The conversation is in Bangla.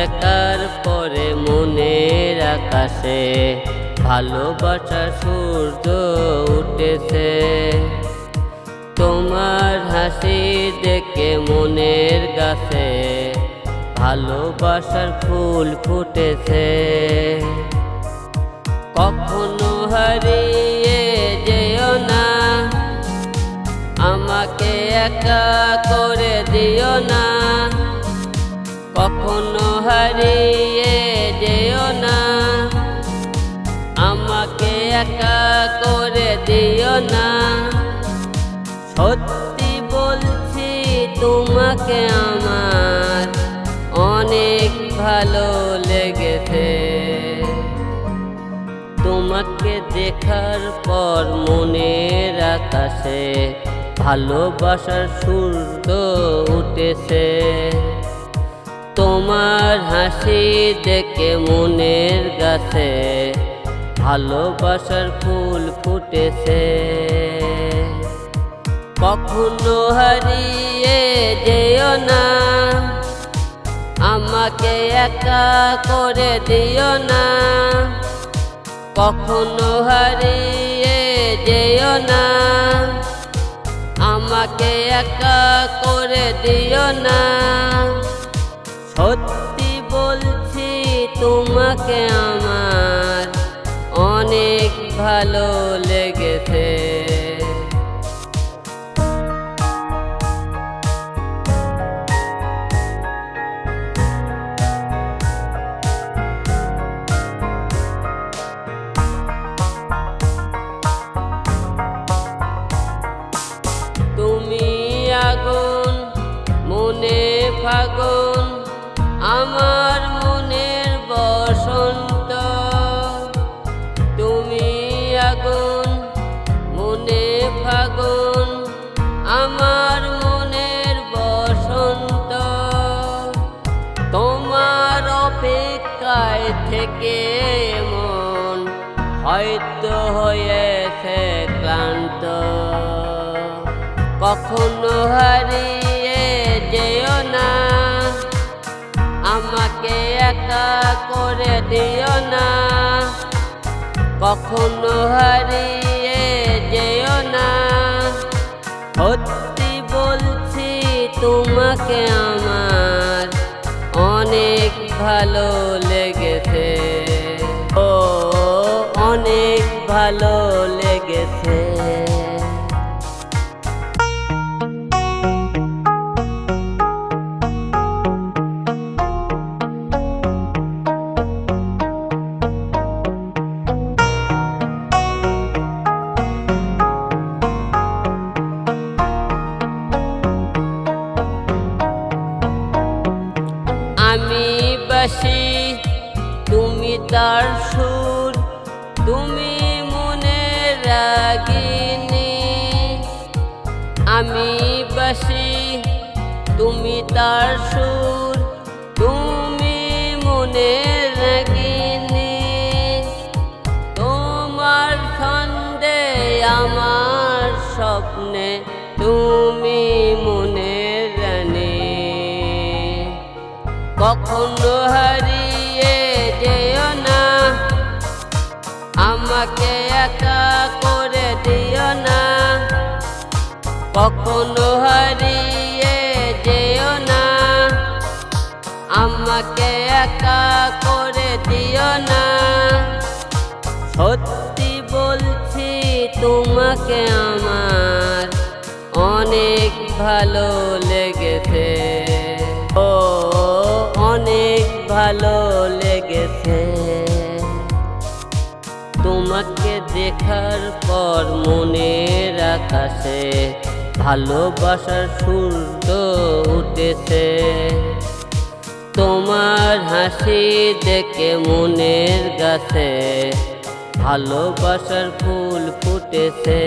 দেখার পরে মনের আকাশে ভালোবাসার সূর্য উঠেছে। তোমার হাসি দেখে মনের গাছে ভালোবাসার ফুল ফুটেছে। কখনো হারিয়ে যেও না, আমাকে একা করে দিও না। কখনো হারিয়ে যেও না, আমাকে একা করে দিও না। সত্যি বলছি তোমাকে আমার অনেক ভালো লেগেছে। তোমাকে দেখার পর মনের আকাশে ভালোবাসার সূর্য উঠেছে। তোমার হাসি দেখে মনের গাছে ভালোবাসার ফুল ফুটেছে। কখনো হারিয়ে যেও না, আমাকে একা করে দিও না। কখনো হারিয়ে যেও না, আমাকে একা করে দিও না। সত্যি বলছি তোমাকে আমার অনেক ভালো লেগেছে। তুমি আগুন মনে ফাগুন, আমার মনের বসন্ত। তুমি আগুন মনে ফাগুন, আমার মনের বসন্ত। তোমার অপেক্ষায় থেকে মন হয়তো হয়েছে ক্লান্ত। কখনো হারিয়ে যেও না, আমাকে একা করে দিও না। কখনো হারিয়ে যেও না, সত্যি বলছি তোমাকে আমার অনেক ভালো লেগেছে। ও অনেক ভালো লেগেছে। আমি বাসি তুমি তার সুর, তুমি মনের রাগিনী। আমি বাসি তুমি তার সুর, তুমি মনের রাগিনী। তোমার ছন্দে আমার স্বপ্নে তুমি মনের রানী। কখনো হারিয়ে যেও না, আমাকে একা করে দিও না। কখনো হারিয়ে যেও না, আমাকে একা করে দিও না। সত্যি বলছি তোমাকে আমার অনেক ভালো লেগেছে। ও অনেক ভালো লেগেছে। তোমাকে দেখার পর মনের আকাশে ভালোবাসার সূর্য উঠেছে। তোমার হাসি দেখে মনের গাছে ভালোবাসার ফুল ফুটেছে।